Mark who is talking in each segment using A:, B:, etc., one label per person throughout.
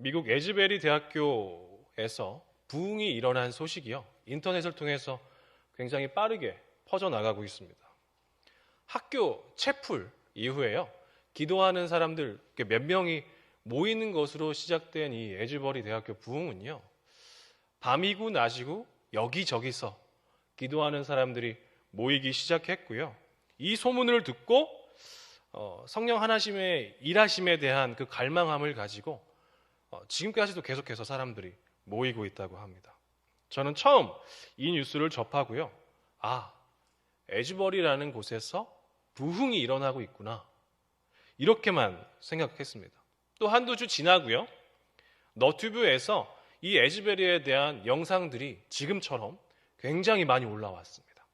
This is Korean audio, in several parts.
A: 미국 에즈베리 대학교에서 부흥이 일어난 소식이요. 인터넷을 통해서 굉장히 빠르게 퍼져나가고 있습니다. 학교 채플 이후에요. 기도하는 사람들 몇 명이 모이는 것으로 시작된 이 에즈버리 대학교 부흥은요. 밤이고 낮이고 여기저기서 기도하는 사람들이 모이기 시작했고요. 이 소문을 듣고 성령 하나님의 일하심에 대한 그 갈망함을 가지고 지금까지도 계속해서 사람들이 모이고 있다고 합니다. 저는 처음 이 뉴스를 접하고요. 에즈버리라는 곳에서 부흥이 일어나고 있구나. 이렇게만 생각했습니다. 또 한두 주 지나고요. 너튜브에서 이 에즈베리에 대한 영상들이 지금처럼 굉장히 많이 올라왔습니다.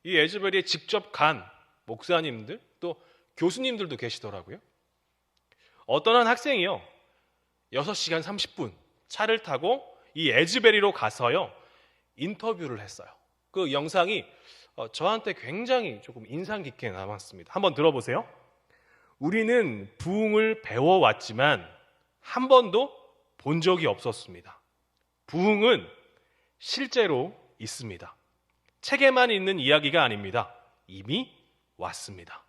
A: 이 에즈베리에 직접 간 목사님들 또 교수님들도 계시더라고요. 어떤 한 학생이요. 6시간 30분 차를 타고 이 에즈베리로 가서요. 인터뷰를 했어요. 그 영상이 저한테 굉장히 조금 인상 깊게 남았습니다. 한번 들어보세요. 우리는 부흥을 배워왔지만 한 번도 본 적이 없었습니다. 부흥은 실제로 있습니다. 책에만 있는 이야기가 아닙니다. 이미 왔습니다.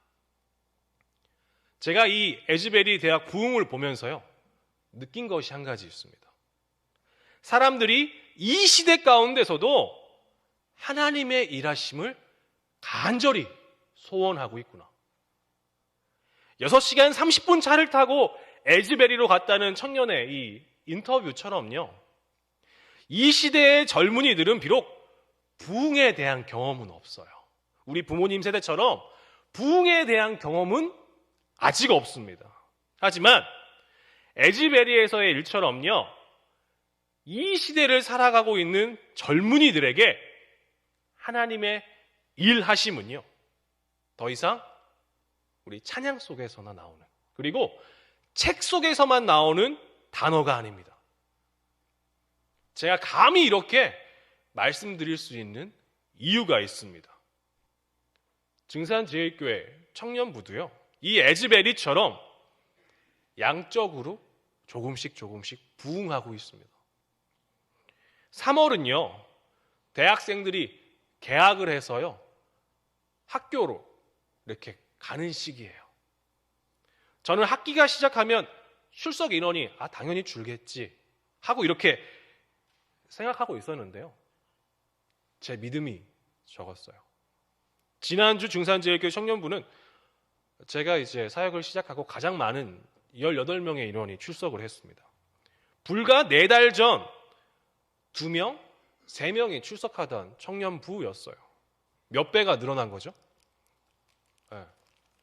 A: 제가 이 에즈베리 대학 부흥을 보면서요. 느낀 것이 한 가지 있습니다. 사람들이 이 시대 가운데서도 하나님의 일하심을 간절히 소원하고 있구나. 6시간 30분 차를 타고 에즈베리로 갔다는 청년의 이 인터뷰처럼요. 이 시대의 젊은이들은 비록 부흥에 대한 경험은 없어요. 우리 부모님 세대처럼 부흥에 대한 경험은 아직 없습니다. 하지만 에즈베리에서의 일처럼요. 이 시대를 살아가고 있는 젊은이들에게 하나님의 일하심은요. 더 이상 우리 찬양 속에서나 나오는 그리고 책 속에서만 나오는 단어가 아닙니다. 제가 감히 이렇게 말씀드릴 수 있는 이유가 있습니다. 증산제일교회 청년부도요. 이 에즈베리처럼 양적으로 조금씩 부흥하고 있습니다. 3월은요. 대학생들이 개학을 해서요. 학교로 이렇게 가는 시기예요. 저는 학기가 시작하면 출석 인원이 당연히 줄겠지 하고 이렇게 생각하고 있었는데요. 제 믿음이 적었어요. 지난주 중산제일교회 청년부는 제가 이제 사역을 시작하고 가장 많은 18명의 인원이 출석을 했습니다. 불과 4달 전 2명, 3명이 출석하던 청년부였어요. 몇 배가 늘어난 거죠? 네,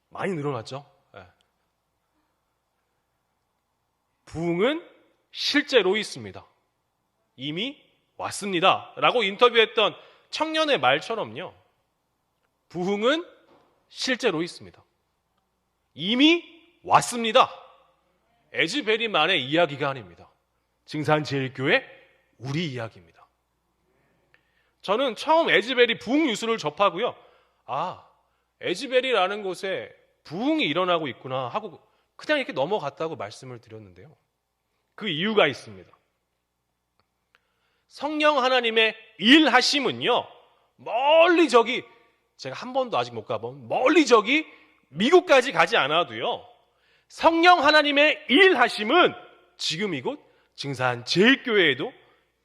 A: 많이 늘어났죠? 네. 부흥은 실제로 있습니다. 이미 왔습니다. 라고 인터뷰했던 청년의 말처럼요. 부흥은 실제로 있습니다. 이미 왔습니다. 에즈베리만의 이야기가 아닙니다. 증산제일교회 우리 이야기입니다. 저는 처음 에즈베리 부흥 뉴스를 접하고요. 에즈베리라는 곳에 부흥이 일어나고 있구나 하고 그냥 이렇게 넘어갔다고 말씀을 드렸는데요. 그 이유가 있습니다. 성령 하나님의 일하심은요. 멀리 저기 제가 한 번도 아직 못 가본 멀리 저기 미국까지 가지 않아도요. 성령 하나님의 일하심은 지금 이곳 증산제일교회에도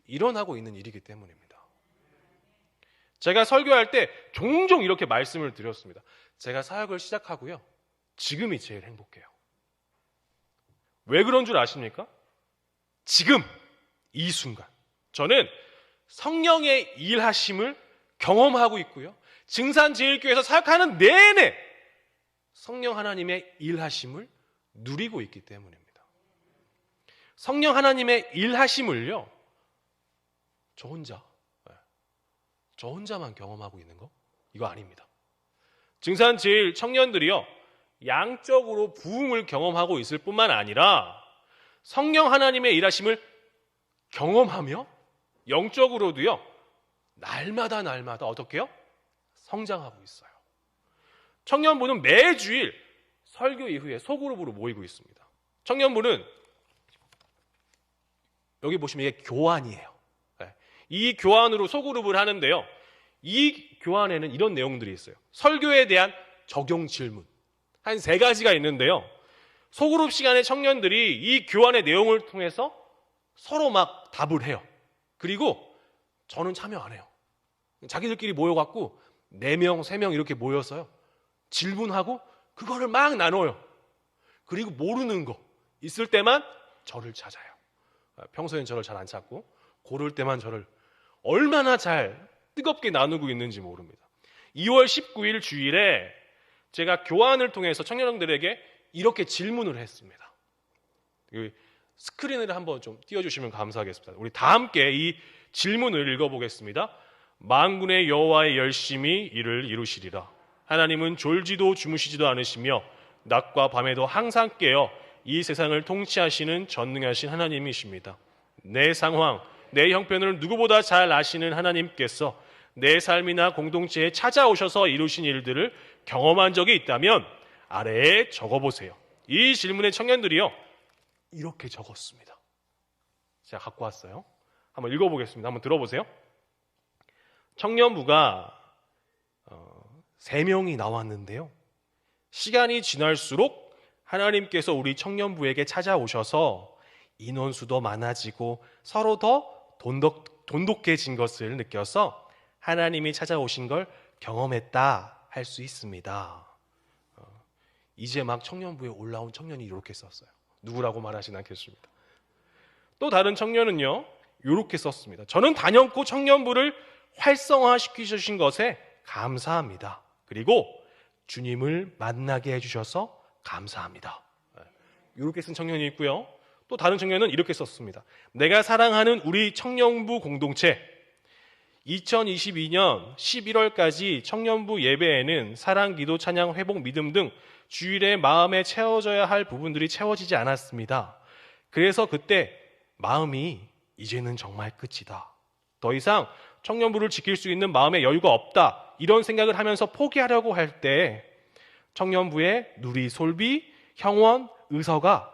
A: 일어나고 있는 일이기 때문입니다. 제가 설교할 때 종종 이렇게 말씀을 드렸습니다. 제가 사역을 시작하고요. 지금이 제일 행복해요. 왜 그런 줄 아십니까? 지금 이 순간 저는 성령의 일하심을 경험하고 있고요. 증산제일교회에서 사역하는 내내 성령 하나님의 일하심을 누리고 있기 때문입니다. 성령 하나님의 일하심을요. 저 혼자만 경험하고 있는 거? 이거 아닙니다. 증산제일 청년들이요. 양적으로 부흥을 경험하고 있을 뿐만 아니라 성령 하나님의 일하심을 경험하며 영적으로도요. 날마다 어떻게요? 성장하고 있어요. 청년부는 매주일 설교 이후에 소그룹으로 모이고 있습니다. 청년부는 여기 보시면 이게 교환이에요. 이 교환으로 소그룹을 하는데요. 이 교환에는 이런 내용들이 있어요. 설교에 대한 적용 질문. 한 3가지가 있는데요. 소그룹 시간에 청년들이 이 교환의 내용을 통해서 서로 막 답을 해요. 그리고 저는 참여 안 해요. 자기들끼리 모여갖고 4명, 3명 이렇게 모여서요. 질문하고 그거를 막 나눠요. 그리고 모르는 거 있을 때만 저를 찾아요. 평소엔 저를 잘 안 찾고 고를 때만 저를 얼마나 잘 뜨겁게 나누고 있는지 모릅니다. 2월 19일 주일에 제가 교환을 통해서 청년들에게 이렇게 질문을 했습니다. 스크린을 한번 좀 띄워주시면 감사하겠습니다. 우리 다 함께 이 질문을 읽어보겠습니다. 만군의 여호와의 열심히 이를 이루시리라. 하나님은 졸지도 주무시지도 않으시며 낮과 밤에도 항상 깨어 이 세상을 통치하시는 전능하신 하나님이십니다. 내 상황, 내 형편을 누구보다 잘 아시는 하나님께서 내 삶이나 공동체에 찾아오셔서 이루신 일들을 경험한 적이 있다면 아래에 적어보세요. 이 질문의 청년들이요, 이렇게 적었습니다. 제가 갖고 왔어요. 한번 읽어보겠습니다. 한번 들어보세요. 청년부가 3명이 나왔는데요. 시간이 지날수록 하나님께서 우리 청년부에게 찾아오셔서 인원수도 많아지고 서로 더 돈독해진 것을 느껴서 하나님이 찾아오신 걸 경험했다 할 수 있습니다. 이제 막 청년부에 올라온 청년이 이렇게 썼어요. 누구라고 말하진 않겠습니다. 또 다른 청년은요, 이렇게 썼습니다. 저는 단연코 청년부를 활성화시키신 것에 감사합니다. 그리고 주님을 만나게 해주셔서 감사합니다. 이렇게 쓴 청년이 있고요. 또 다른 청년은 이렇게 썼습니다. 내가 사랑하는 우리 청년부 공동체, 2022년 11월까지 청년부 예배에는 사랑, 기도, 찬양, 회복, 믿음 등 주일에 마음에 채워져야 할 부분들이 채워지지 않았습니다. 그래서 그때 마음이 이제는 정말 끝이다. 더 이상 청년부를 지킬 수 있는 마음의 여유가 없다. 이런 생각을 하면서 포기하려고 할 때 청년부의 누리, 솔비, 형원, 의서가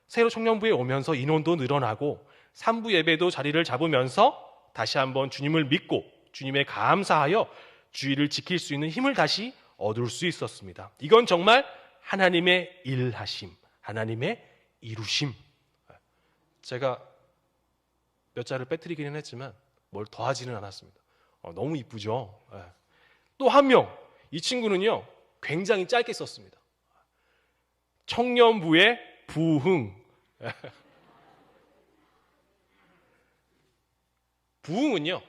A: 새로 청년부에 오면서 인원도 늘어나고 3부 예배도 자리를 잡으면서 다시 한번 주님을 믿고 주님에 감사하여 주일을 지킬 수 있는 힘을 다시 얻을 수 있었습니다. 이건 정말 하나님의 일하심, 하나님의 이루심. 제가 몇 자를 빼뜨리기는 했지만 뭘 더하지는 않았습니다. 너무 이쁘죠? 또 한 명, 이 친구는요 굉장히 짧게 썼습니다. 청년부의 부흥. 부흥은요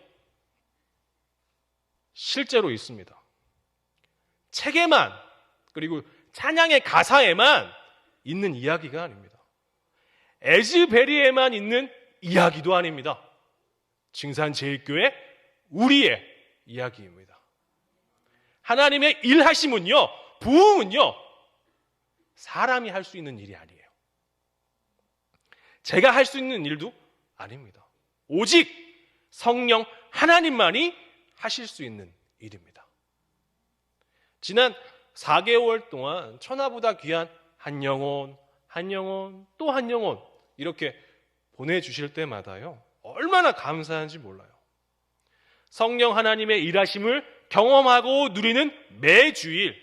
A: 실제로 있습니다. 책에만, 그리고 찬양의 가사에만 있는 이야기가 아닙니다. 에즈베리에만 있는 이야기도 아닙니다. 증산제일교회 우리의 이야기입니다. 하나님의 일하심은요, 부흥은요 사람이 할 수 있는 일이 아니에요. 제가 할 수 있는 일도 아닙니다. 오직 성령 하나님만이 하실 수 있는 일입니다. 지난 4개월 동안 천하보다 귀한 한 영혼, 한 영혼, 또 한 영혼 이렇게 보내주실 때마다요 얼마나 감사한지 몰라요. 성령 하나님의 일하심을 경험하고 누리는 매주일,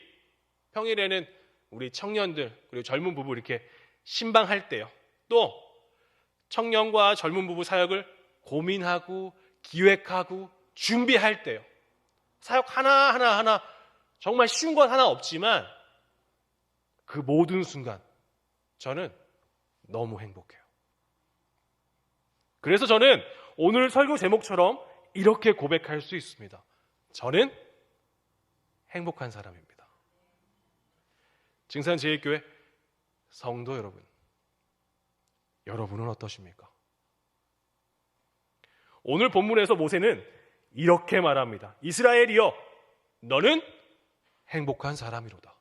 A: 평일에는 우리 청년들 그리고 젊은 부부 이렇게 신방할 때요, 또 청년과 젊은 부부 사역을 고민하고 기획하고 준비할 때요, 사역 하나 정말 쉬운 건 하나 없지만 그 모든 순간 저는 너무 행복해요. 그래서 저는 오늘 설교 제목처럼 이렇게 고백할 수 있습니다. 저는 행복한 사람입니다. 증산제일교회 성도 여러분, 여러분은 어떠십니까? 오늘 본문에서 모세는 이렇게 말합니다. 이스라엘이여, 너는 행복한 사람이로다.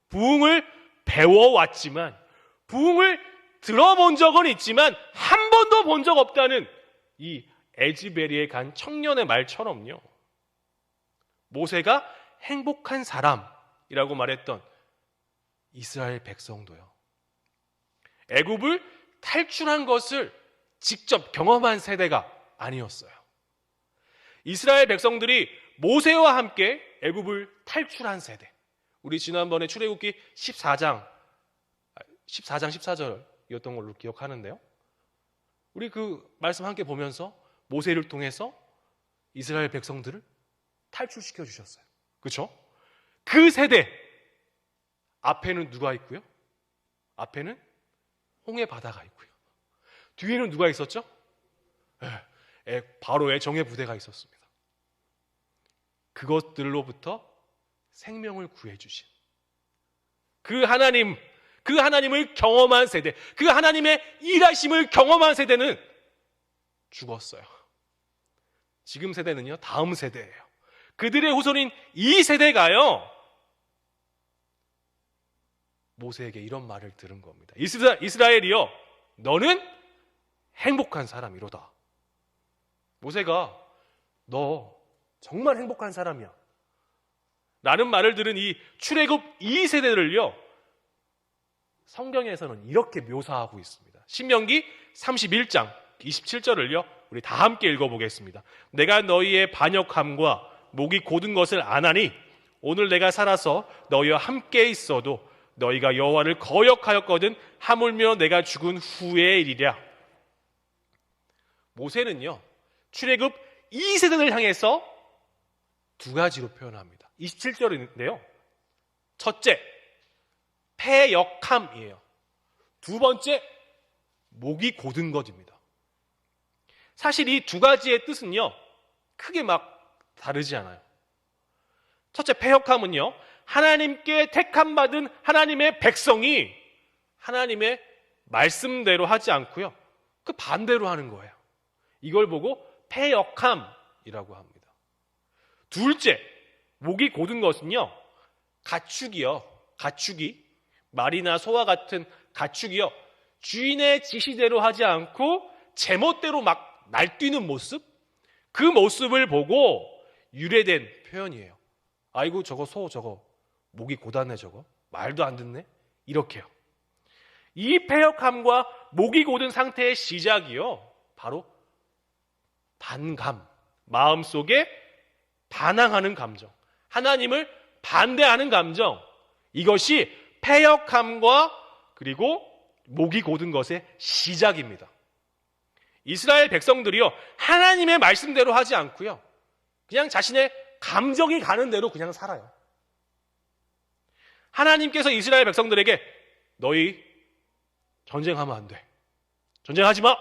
A: 부흥을 배워왔지만, 부흥을 들어본 적은 있지만 한 번도 본 적 없다는 이 에즈베리에 간 청년의 말처럼요, 모세가 행복한 사람이라고 말했던 이스라엘 백성도요, 애굽을 탈출한 것을 직접 경험한 세대가 아니었어요. 이스라엘 백성들이 모세와 함께 애굽을 탈출한 세대. 우리 지난번에 출애굽기 14장 14절이었던 걸로 기억하는데요. 우리 그 말씀 함께 보면서 모세를 통해서 이스라엘 백성들을 탈출시켜 주셨어요. 그렇죠? 그 세대 앞에는 누가 있고요? 앞에는 홍해 바다가 있고요. 뒤에는 누가 있었죠? 바로의 정예 부대가 있었습니다. 그것들로부터 생명을 구해주신 그 하나님을 경험한 세대, 그 하나님의 일하심을 경험한 세대는 죽었어요. 지금 세대는요, 다음 세대예요. 그들의 후손인 이 세대가요, 모세에게 이런 말을 들은 겁니다. 이스라엘이여, 너는 행복한 사람이로다. 모세가 너 정말 행복한 사람이야 라는 말을 들은 이 출애굽 2세대를요, 성경에서는 이렇게 묘사하고 있습니다. 신명기 31장 27절을요, 우리 다 함께 읽어보겠습니다. 내가 너희의 반역함과 목이 곧은 것을 아나니 오늘 내가 살아서 너희와 함께 있어도 너희가 여호와를 거역하였거든 하물며 내가 죽은 후의 일이랴. 모세는요, 출애굽 2세대를 향해서 두 가지로 표현합니다. 27절인데요. 첫째, 패역함이에요. 두 번째, 목이 곧은 것입니다. 사실 이 두 가지의 뜻은요, 크게 막 다르지 않아요. 첫째, 패역함은요, 하나님께 택함받은 하나님의 백성이 하나님의 말씀대로 하지 않고요, 그 반대로 하는 거예요. 이걸 보고 패역함이라고 합니다. 둘째, 목이 곧은 것은요, 가축이 말이나 소와 같은 가축이요, 주인의 지시대로 하지 않고 제멋대로 막 날뛰는 모습, 그 모습을 보고 유래된 표현이에요. 아이고 저거 소 저거 목이 곧았네, 저거 말도 안 듣네, 이렇게요. 이 패역함과 목이 곧은 상태의 시작이요, 바로 반감, 마음속에 반항하는 감정, 하나님을 반대하는 감정, 이것이 패역함과 그리고 목이 곧은 것의 시작입니다. 이스라엘 백성들이요, 하나님의 말씀대로 하지 않고요, 그냥 자신의 감정이 가는 대로 그냥 살아요. 하나님께서 이스라엘 백성들에게 너희 전쟁하면 안 돼, 전쟁하지 마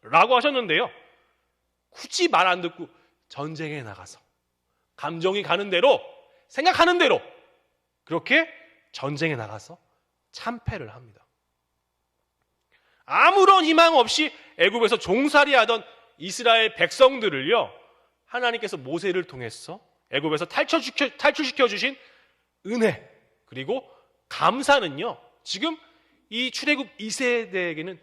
A: 라고 하셨는데요, 굳이 말 안 듣고 전쟁에 나가서 감정이 가는 대로, 생각하는 대로 그렇게 전쟁에 나가서 참패를 합니다. 아무런 희망 없이 애굽에서 종살이하던 이스라엘 백성들을요, 하나님께서 모세를 통해서 애굽에서 탈출시켜 주신 은혜 그리고 감사는요, 지금 이 출애굽 2세대에게는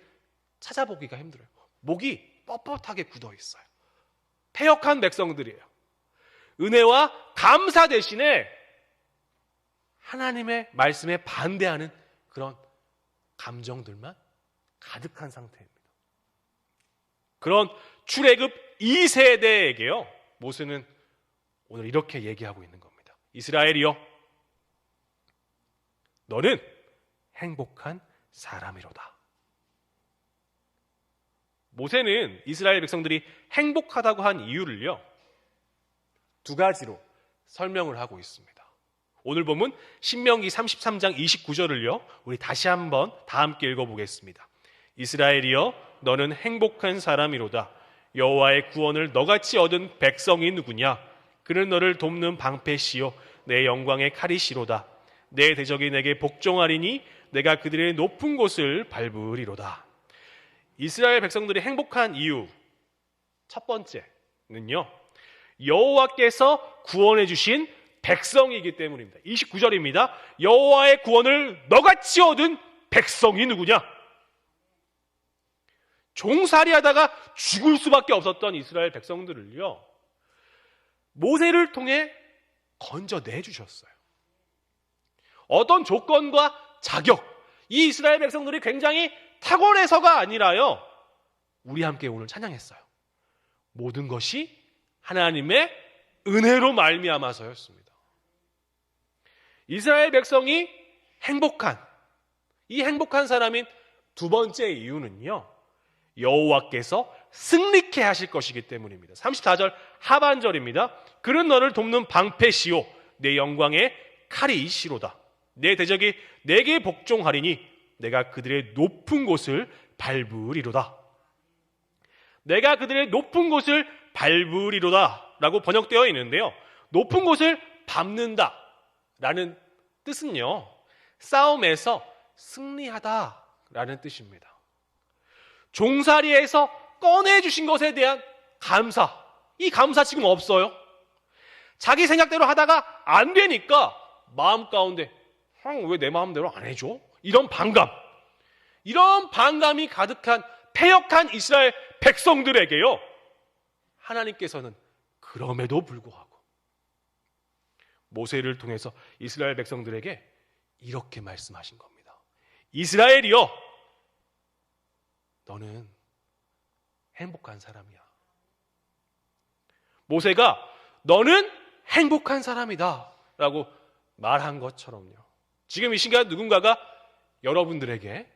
A: 찾아보기가 힘들어요. 목이 뻣뻣하게 굳어 있어요. 패역한 백성들이에요. 은혜와 감사 대신에 하나님의 말씀에 반대하는 그런 감정들만 가득한 상태입니다. 그런 출애굽 2세대에게요, 모세는 오늘 이렇게 얘기하고 있는 겁니다. 이스라엘이여, 너는 행복한 사람이로다. 모세는 이스라엘 백성들이 행복하다고 한 이유를요, 두 가지로 설명을 하고 있습니다. 오늘 보면 신명기 33장 29절을요, 우리 다시 한번 다 함께 읽어보겠습니다. 이스라엘이여, 너는 행복한 사람이로다. 여호와의 구원을 너같이 얻은 백성이 누구냐? 그는 너를 돕는 방패시요 내 영광의 칼이시로다. 내 대적이 내게 복종하리니 내가 그들의 높은 곳을 밟으리로다. 이스라엘 백성들이 행복한 이유 첫 번째는요, 여호와께서 구원해 주신 백성이기 때문입니다. 29절입니다. 여호와의 구원을 너같이 얻은 백성이 누구냐? 종살이하다가 죽을 수밖에 없었던 이스라엘 백성들을요, 모세를 통해 건져내 주셨어요. 어떤 조건과 자격, 이 이스라엘 백성들이 굉장히 탁월해서가 아니라요, 우리 함께 오늘 찬양했어요. 모든 것이 하나님의 은혜로 말미암아서였습니다. 이스라엘 백성이 이 행복한 사람인 두 번째 이유는요, 여호와께서 승리케 하실 것이기 때문입니다. 34절 하반절입니다. 그는 너를 돕는 방패시요 내 영광의 칼이시로다. 내 대적이 내게 복종하리니 내가 그들의 높은 곳을 밟으리로다. 내가 그들의 높은 곳을 밟으리로다 라고 번역되어 있는데요, 높은 곳을 밟는다 라는 뜻은요, 싸움에서 승리하다 라는 뜻입니다. 종살이에서 꺼내주신 것에 대한 감사, 이 감사 지금 없어요. 자기 생각대로 하다가 안 되니까 마음 가운데 왜 내 마음대로 안 해줘? 이런 반감이 가득한 패역한 이스라엘 백성들에게요, 하나님께서는 그럼에도 불구하고 모세를 통해서 이스라엘 백성들에게 이렇게 말씀하신 겁니다. 이스라엘이여, 너는 행복한 사람이야. 모세가 너는 행복한 사람이다 라고 말한 것처럼요, 지금 이 시간 누군가가 여러분들에게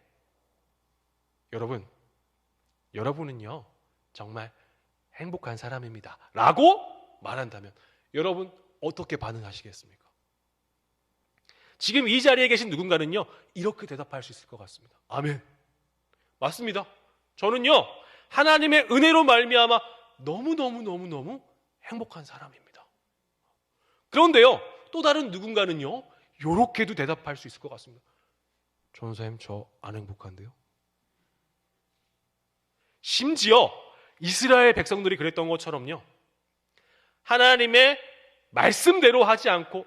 A: 여러분은요 정말 행복한 사람입니다 라고 말한다면 여러분 어떻게 반응하시겠습니까? 지금 이 자리에 계신 누군가는요 이렇게 대답할 수 있을 것 같습니다. 아멘. 맞습니다. 저는요 하나님의 은혜로 말미암아 너무너무 행복한 사람입니다. 그런데요 또 다른 누군가는요 요렇게도 대답할 수 있을 것 같습니다. 전사님, 저 안 행복한데요. 심지어 이스라엘 백성들이 그랬던 것처럼요, 하나님의 말씀대로 하지 않고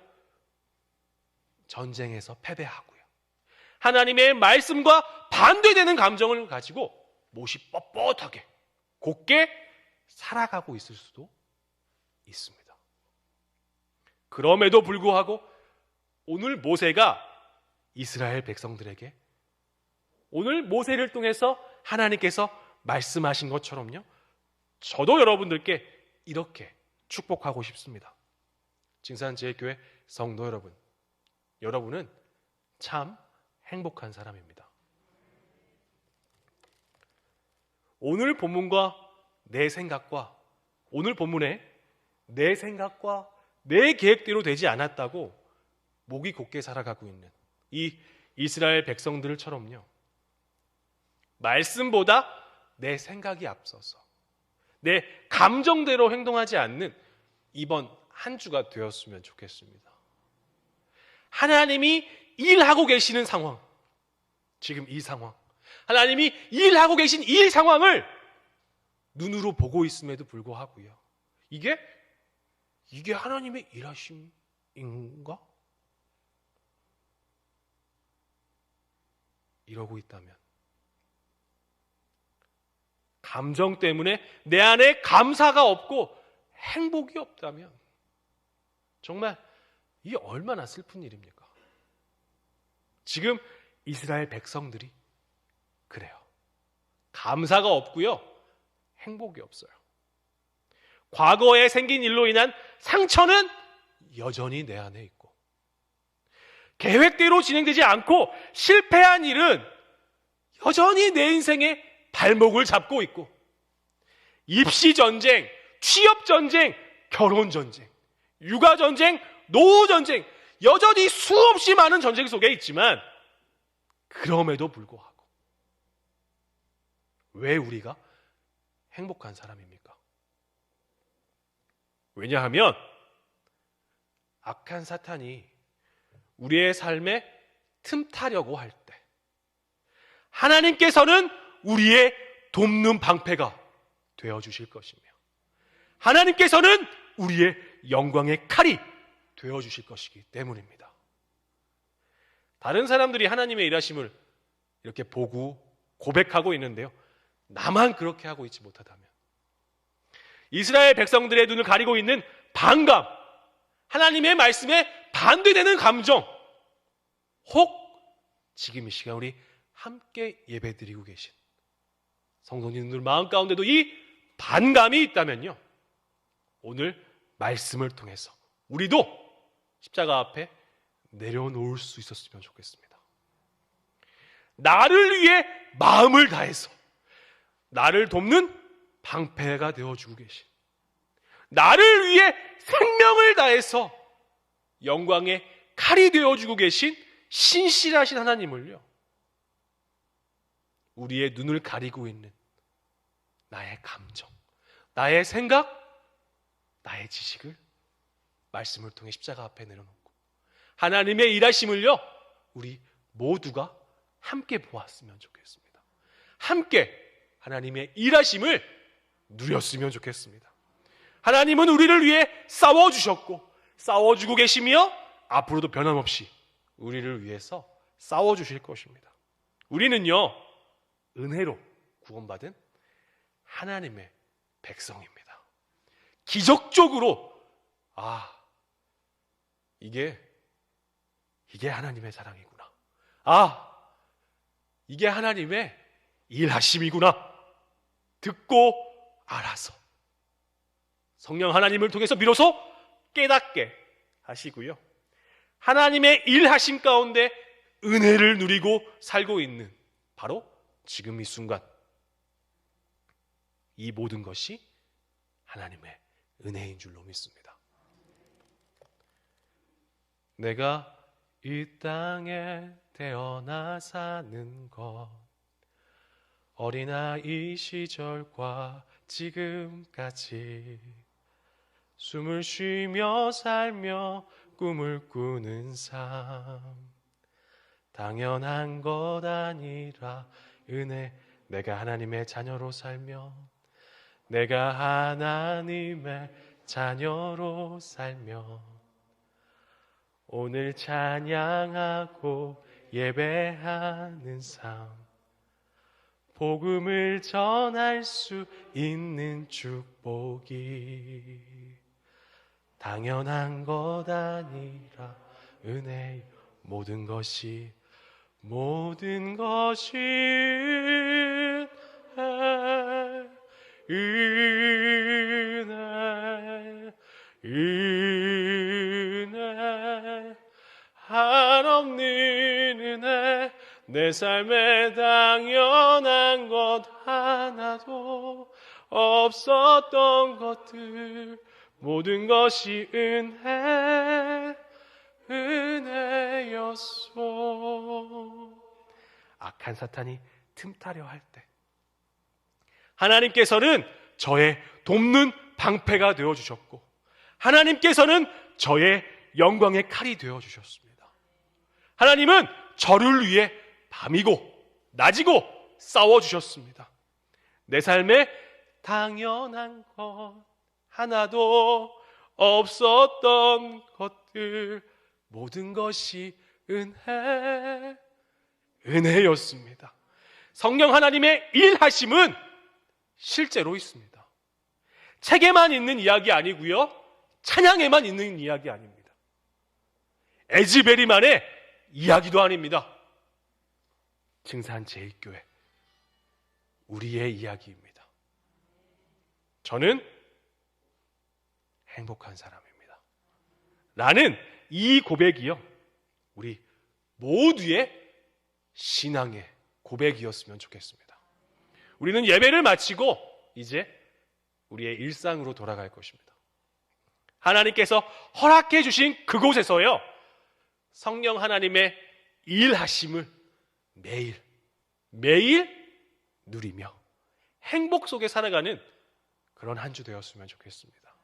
A: 전쟁에서 패배하고요, 하나님의 말씀과 반대되는 감정을 가지고 못이 뻣뻣하게 곧게 살아가고 있을 수도 있습니다. 그럼에도 불구하고 오늘 모세가 이스라엘 백성들에게, 오늘 모세를 통해서 하나님께서 말씀하신 것처럼요, 저도 여러분들께 이렇게 축복하고 싶습니다. 징산제일교회 성도 여러분, 여러분은 참 행복한 사람입니다. 오늘 본문과 내 생각과, 오늘 본문에 내 생각과 내 계획대로 되지 않았다고 목이 곧게 살아가고 있는 이 이스라엘 백성들처럼요, 말씀보다 내 생각이 앞서서 내 감정대로 행동하지 않는 이번 한 주가 되었으면 좋겠습니다. 하나님이 일하고 계시는 상황, 지금 이 상황, 하나님이 일하고 계신 이 상황을 눈으로 보고 있음에도 불구하고요, 이게 하나님의 일하심인가? 이러고 있다면, 감정 때문에 내 안에 감사가 없고 행복이 없다면 정말 이게 얼마나 슬픈 일입니까? 지금 이스라엘 백성들이 그래요. 감사가 없고요, 행복이 없어요. 과거에 생긴 일로 인한 상처는 여전히 내 안에 있고, 계획대로 진행되지 않고 실패한 일은 여전히 내 인생에 발목을 잡고 있고, 입시전쟁, 취업전쟁, 결혼전쟁, 육아전쟁, 노후전쟁, 여전히 수없이 많은 전쟁 속에 있지만, 그럼에도 불구하고 왜 우리가 행복한 사람입니까? 왜냐하면 악한 사탄이 우리의 삶에 틈타려고 할 때 하나님께서는 우리의 돕는 방패가 되어주실 것이며, 하나님께서는 우리의 영광의 칼이 되어주실 것이기 때문입니다. 다른 사람들이 하나님의 일하심을 이렇게 보고 고백하고 있는데요, 나만 그렇게 하고 있지 못하다면, 이스라엘 백성들의 눈을 가리고 있는 반감, 하나님의 말씀에 반대되는 감정, 혹 지금 이 시간 우리 함께 예배드리고 계신 성도님들 마음 가운데도 이 반감이 있다면요, 오늘 말씀을 통해서 우리도 십자가 앞에 내려놓을 수 있었으면 좋겠습니다. 나를 위해 마음을 다해서 나를 돕는 방패가 되어주고 계신, 나를 위해 생명을 다해서 영광의 칼이 되어주고 계신 신실하신 하나님을요, 우리의 눈을 가리고 있는 나의 감정, 나의 생각, 나의 지식을 말씀을 통해 십자가 앞에 내려놓고 하나님의 일하심을요, 우리 모두가 함께 보았으면 좋겠습니다. 함께 하나님의 일하심을 누렸으면 좋겠습니다. 하나님은 우리를 위해 싸워주셨고 싸워주고 계시며 앞으로도 변함없이 우리를 위해서 싸워주실 것입니다. 우리는요, 은혜로 구원받은 하나님의 백성입니다. 기적적으로 이게 하나님의 사랑이구나, 이게 하나님의 일하심이구나 듣고 알아서 성령 하나님을 통해서 비로소 깨닫게 하시고요, 하나님의 일하심 가운데 은혜를 누리고 살고 있는 바로 지금 이 순간, 이 모든 것이 하나님의 은혜인 줄로 믿습니다. 내가 이 땅에 태어나 사는 것, 어린아이 시절과 지금까지 숨을 쉬며 살며 꿈을 꾸는 삶, 당연한 것 아니라 은혜. 내가 하나님의 자녀로 살며, 내가 하나님의 자녀로 살며 오늘 찬양하고 예배하는 삶, 복음을 전할 수 있는 축복이 당연한 것 아니라 은혜. 모든 것이 은혜, 한없는 은혜. 내 삶에 당연한 것 하나도 없었던 것들, 모든 것이 은혜였소. 악한 사탄이 틈타려 할 때 하나님께서는 저의 돕는 방패가 되어주셨고, 하나님께서는 저의 영광의 칼이 되어주셨습니다. 하나님은 저를 위해 밤이고 낮이고 싸워주셨습니다. 내 삶에 당연한 것 하나도 없었던 것들, 모든 것이 은혜였습니다. 성령 하나님의 일하심은 실제로 있습니다. 책에만 있는 이야기 아니고요, 찬양에만 있는 이야기 아닙니다. 에즈베리만의 이야기도 아닙니다. 증산 제1교회 우리의 이야기입니다. 저는 행복한 사람입니다 라는 이 고백이요, 우리 모두의 신앙의 고백이었으면 좋겠습니다. 우리는 예배를 마치고 이제 우리의 일상으로 돌아갈 것입니다. 하나님께서 허락해 주신 그곳에서요, 성령 하나님의 일하심을 매일 누리며 행복 속에 살아가는 그런 한 주 되었으면 좋겠습니다.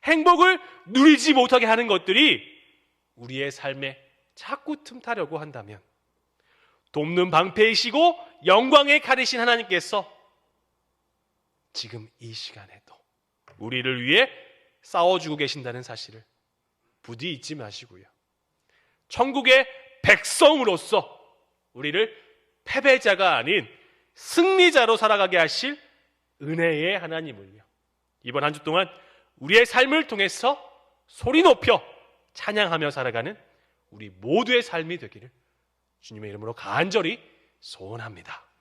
A: 행복을 누리지 못하게 하는 것들이 우리의 삶에 자꾸 틈타려고 한다면, 돕는 방패이시고 영광의 칼이신 하나님께서 지금 이 시간에도 우리를 위해 싸워주고 계신다는 사실을 부디 잊지 마시고요, 천국의 백성으로서 우리를 패배자가 아닌 승리자로 살아가게 하실 은혜의 하나님을요, 이번 한 주 동안 우리의 삶을 통해서 소리 높여 찬양하며 살아가는 우리 모두의 삶이 되기를 주님의 이름으로 간절히 소원합니다.